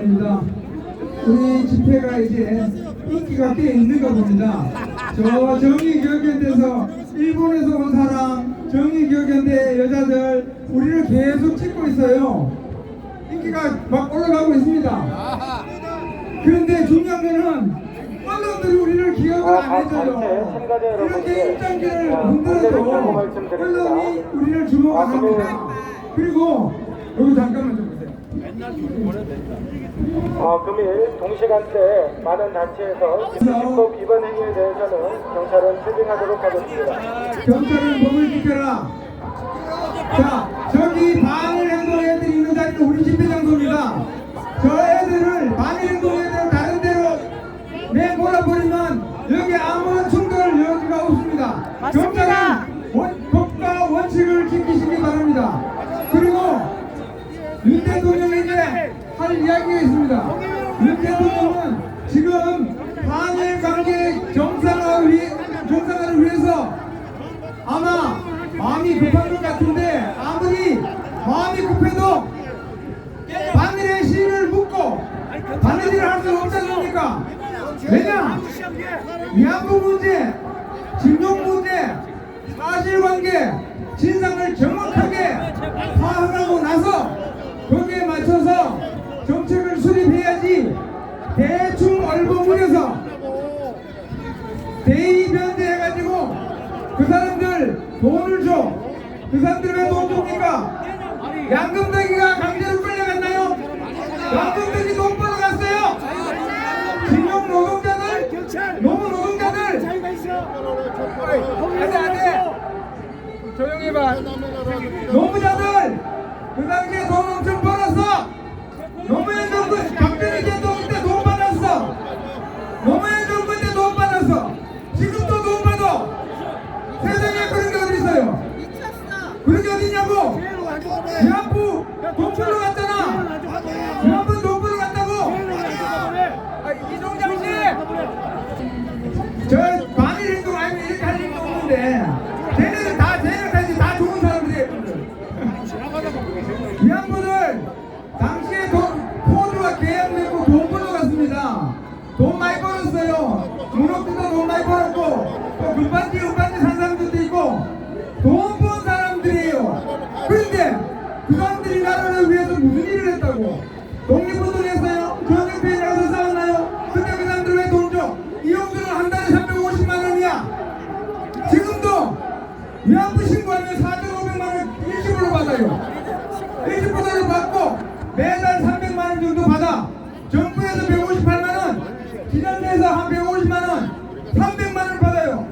말입니다. 우리 집회가 이제 인기가 꽤 있는가 봅니다. 저 정의교육연대에서 일본에서 온 사람, 정의교육연대 여자들 우리를 계속 찍고 있어요. 인기가 막 올라가고 있습니다. 그런데 중요한 거는 언론들이 우리를 기억을 안 해줘요. 이렇게 입장기를 흔들어도 언론이 우리를 주목을 합니다. 그리고 여기 잠깐만 좀 보세요. 금일 동시간대 많은 단체에서 집법 위반 행위에 대해서는 경찰은 추징하도록 하겠습니다. 경찰은 법을 지켜라. 자, 저기 반일 행동 애들이 있는 자리가 우리 집회 장소입니다. 저 애들을 반일 행동 애들을 다른 데로 내몰아버리면 여기 아무런 충돌 여지가 없습니다. 경찰은 법과 원칙을 지키시기 바랍니다. 그리고 윤 대통령에게 할 이야기가 있습니다. 윤 대통령은 지금 한일 관계 정상화를 위해서 아마 마음이 급한 것 같은데, 아무리 마음이 급해도 반일의 시위를 묻고 반일을 할 수 없지 않습니까? 왜냐? 위안부 문제, 진동 문제, 사실관계, 진상을 정확하게 파악하고 나서 거기에 맞춰서 정책을 수립해야지 대충 얼버무려서 대의변대해가지고 그 사람들 돈을 줘. 그 사람들 왜 돈 줍니까? 양금덕이가 강제로 끌려갔나요? 양금덕이 돈 벌어갔어요. 진용 노동자들, 노무 노동자들. 안돼 조용히 해봐. 노무자들 그 당시에 돈 엄청 벌었어. 노무현 정부 박정희 대통령 때 돈 받았어. 노무현 정부 때 돈 받았어. 지금도 돈 받아. 세상에 그런 게 어디 있어요? 그런 게 어디 있냐고? 위안부 돈 벌러 갔잖아. 위안부 돈 벌러 갔다고. 이종장 씨, 저 반일 행동 아니면 이렇게 할 일도 없는데 쟤네들 다 생각하지. 다 좋은 사람들이에요. 위안부들 당시에 포주와 계약 맺고 돈 벌러 갔습니다. 돈 많이 벌었어요. 문옥주도 돈 많이 벌었고, 또 금반지 은반지 산 사람들도 있고 돈 번 사람들이에요. 그런데 그 사람들이 나라를 위해서 무슨 일을 했다고? 독립운동 했어요? 전쟁터에 나가서 싸웠나요? 근데 그 사람들 왜 돈 줘? 이용수는 한 달에 350만 원이야. 지금도 위안부 신고하면 4,500만 원 일시불로 받아요. 일시불로 받고 매달 300만 원 정도 받아. 정부에서 158만 원, 기관에서 한 150만 원, 300만 원 받아요.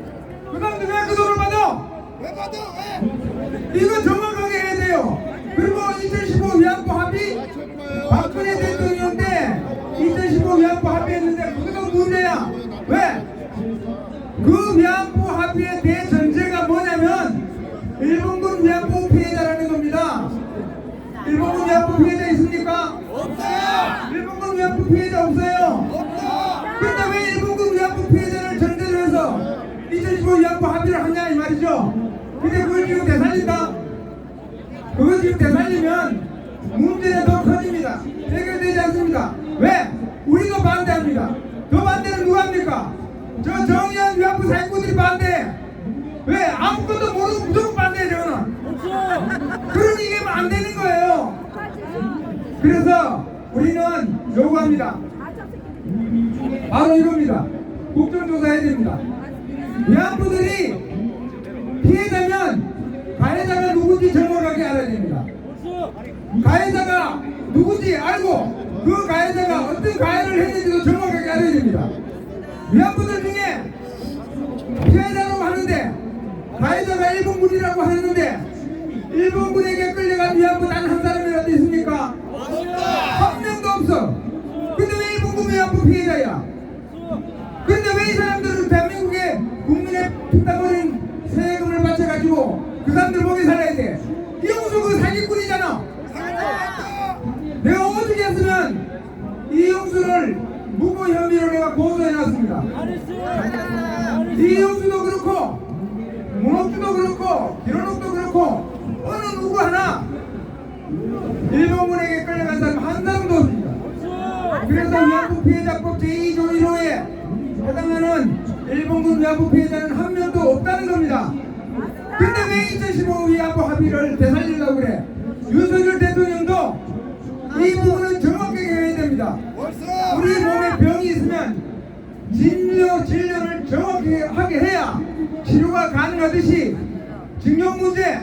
그 사람들 왜 그 돈을 받아? 왜 받아? 왜? 이거 정확하게 해야 돼요. 그리고 2015 위안부 합의, 박근혜 대통령 때 2015 위안부 합의했는데 그것도 문제야. 왜? 그 위안부 합의의 대전제가 뭐냐면 일본군 위안부 피해자라는 겁니다. 일본군 위안부 피해자 있습니까? 없어요. 일본군 위안부 피해자 없어요. 없어요. 그런데 왜 일본군 위안부 피해자를 전제로 해서 2015 위안부 합의를 하냐 이 말이죠. 근데 그걸 지금 되살린다? 그걸 지금 되살리면 문제는 더 커집니다. 해결되지 않습니다. 왜? 우리도 반대합니다. 그 반대는 누가 합니까? 저 정의한 위안부 사기꾼들이 반대. 왜? 아무것도 모르고 무조건 반대해. 저는 그런 얘기하면 안 되는 거예요. 그래서 우리는 요구합니다. 바로 이겁니다. 국정조사해야 됩니다. 위안부들이 피해자면 가해자가 누군지 정확하게 알아야 됩니다. 가해자가 누군지 알고 그 가해자가 어떤 가해를 했는지도 정확하게 알아야 됩니다. 위안부들 중에 피해자라고 하는데 가해자가 일본군이라고 하는데 일본군에게 끌려간 위안부 단 한 사람이라도 있습니까? 한 명도 없어. 근데 왜 일본군 위안부 피해자야? 근데 왜 이 사람들은 대한민국의 국민의 피땀 흘린 세금을 바쳐가지고 그 사람들 목에 살아야 돼? 이용수 그 사기꾼이잖아. 내가 어떻게 했으면 이용수를 무고 혐의로 내가 고소해놨습니다. 이용수도 그렇고 문옥주도 그렇고 기론옥도 그렇고 어느 누구 하나 일본군에게 끌려간 사람 한 사람도 없습니다. 그래서 위안부 피해자법 제2조 1호에 해당하는 일본군 위안부 피해자는 한 명도 없다는 겁니다. 근데 왜 2015 위안부 합의를 되살리려고 그래? 윤석열 대통령도 이 부분은 정확하게 해야 됩니다. 우리 몸에 병이 있으면 진료를 정확하게 해야 치료가 가능하듯이 징용 문제,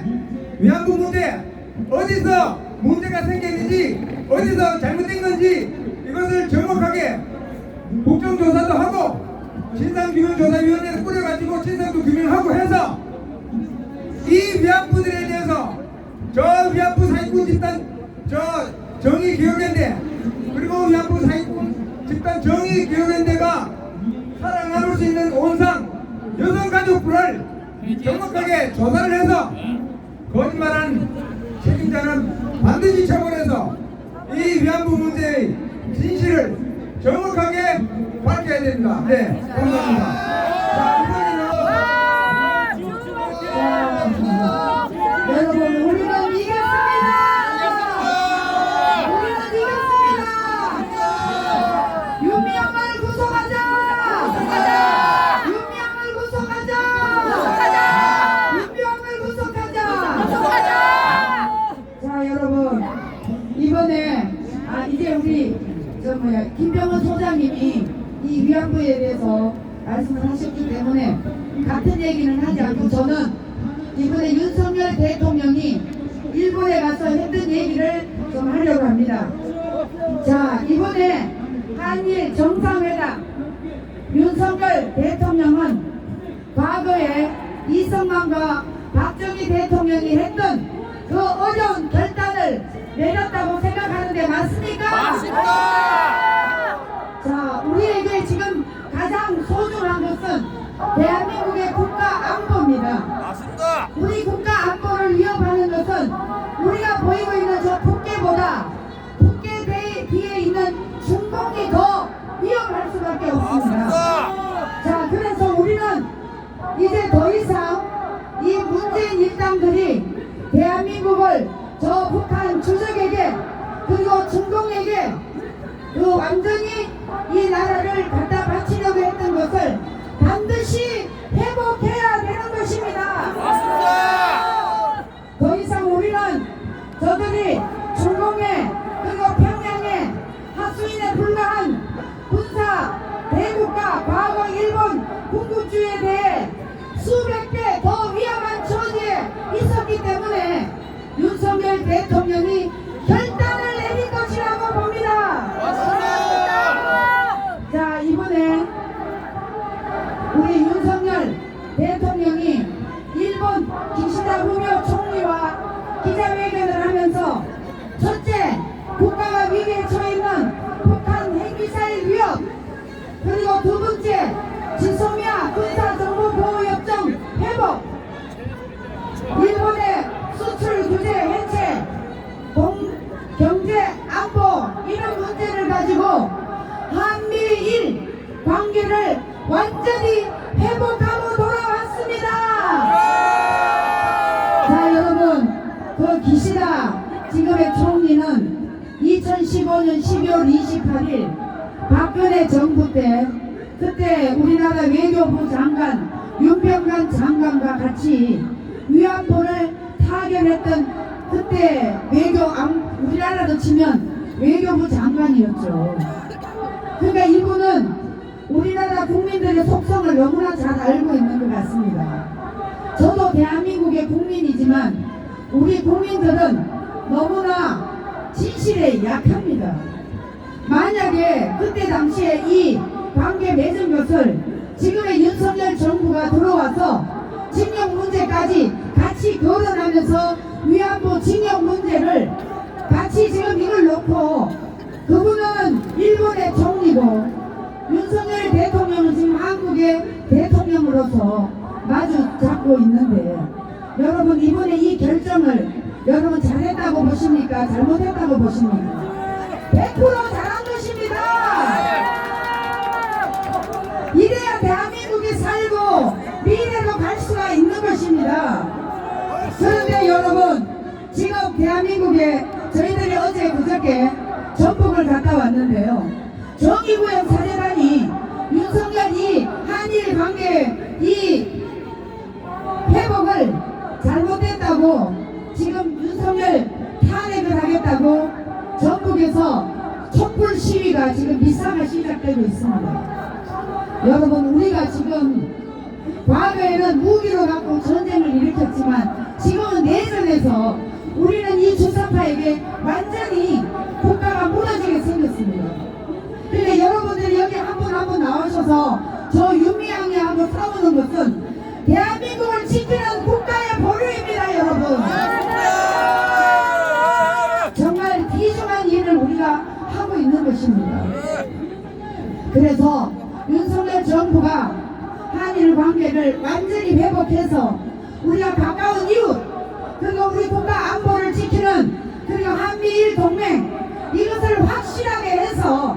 위안부 문제, 어디서 문제가 생겼는지, 어디서 잘못된 건지 이것을 정확하게 국정조사도 하고 진상규명조사위원회를 꾸려가지고 진상도 규명하고 해서 이 위안부들에 대해서 저 위안부 사기꾼 집단 저 정의기억연대 그리고 위안부 사기꾼 집단 정의기억연대가 살아남을 수 있는 온상 여성가족부를 정확하게 조사를 해서 거짓말한 책임자는 반드시 처벌해서 이 위안부 문제의 진실을 정확하게 밝혀야 됩니다. 네, 감사합니다. 여러분, 우리는 이겼습니다. 우리는 이겼습니다. 윤미향을 구속하자. 윤미향을 구속하자. 윤미향을 구속하자. 자, 여러분, 이번에 이제 우리 김병헌 소장님이 이 위안부에 대해서 말씀을 하셨기 때문에 같은 얘기는 하지 않고 저는 이번에 윤석열 대통령이 일본에 가서 했던 얘기를 좀 하려고 합니다. 자, 이번에 한일 정상회담 윤석열 대통령은 과거에 이승만과 박정희 대통령이 했던 그 어려운 결단을 내렸다고 생각하는데 맞습니까? 맞습니다. 자, 우리에게 지금 가장 소중한 것은 대한민국의 국가 안보입니다. 맞습니다. 우리 국가 안보를 위협하는 것은 우리가 보이고 있는 저 북괴보다 북괴 뒤에 있는 중공이 더 위험할 수밖에 없습니다. 맞습니다. 자, 그래서 우리는 이제 더 이상 이 문재인 일당들이 대한민국을 저 북한 주적에게 그리고 중공에게 그 완전히 이 나라를 갖다 바치려고 했던 것을 반드시 회복해야 되는 것입니다. 맞습니다. 더 이상 우리는 저들이 중공에 그리고 평양에 하수인에 불과한 군사 대국과 과거 일본 군국주의에 대해 수백 배 더 위험한 처지에 있었기 때문에 윤석열 대통령이 결단을 내린 것이라고 봅니다. 맞습니다. 자, 이번에 우리 윤석열 대통령이 일본 기시다 후미오 총리와 기자회견을 하면서 첫째, 국가가 위기에 처해 있는 북한 핵미사일 위협, 그리고 두 번째, 지소미아 군사정보보호협정 회복, 일본의 수출 규제 해체, 경제 안보 이런 문제를 가지고 한미일 관계를 완전히 회복하고 돌아왔습니다. 자, 여러분, 그 기시다 지금의 총리는 2015년 12월 28일 박근혜 정부 때 그때 우리나라 외교부 장관 윤병관 장관과 같이 위안부를 타결했던 그때 우리나라로 치면 외교부 장관이었죠. 그러니까 이분은 우리나라 국민들의 속성을 너무나 잘 알고 있는 것 같습니다. 저도 대한민국의 국민이지만 우리 국민들은 너무나 진실에 약합니다. 만약에 그때 당시에 이 관계 맺은 것을 지금의 윤석열 정부가 들어와서 징용 문제까지 같이 거론하면서 위안부 징용 문제를 같이 지금 이걸 놓고 그분은 일본의 총리고 윤석열 대통령은 지금 한국의 대통령으로서 마주 잡고 있는데 여러분 이번에 이 결정을 여러분 잘했다고 보십니까? 잘못했다고 보십니까? 100% 잘한 것입니다. 이래야 대한민국이 살고 미래로 갈 수가 있는 것입니다. 그런데 여러분 지금 대한민국에 저희들이 어제 그저께 전북을 갔다 왔는데요. 정의구현 사령관이 윤석열이 한일 관계 이 회복을 잘못했다고 지금 윤석열 탄핵을 하겠다고 전국에서 촛불 시위가 지금 미사가 시작되고 있습니다. 여러분, 우리가 지금 과거에는 무기로 갖고 전쟁을 일으켰지만 지금은 내전에서 우리는 이 주사파에게 완전히 국가가 무너지게 생겼습니다. 근데 여러분들이 여기 한 분 한 분 나오셔서 저 윤미향이하고 싸우는 것은 대한민국을 지키는 국가의 보루입니다, 여러분. 정말 귀중한 일을 우리가 하고 있는 것입니다. 그래서 윤석열 정부가 한일 관계를 완전히 회복해서 우리가 가까운 이웃 그리고 우리 국가 안보를 지키는 그리고 한미일 동맹 이것을 확실하게 해서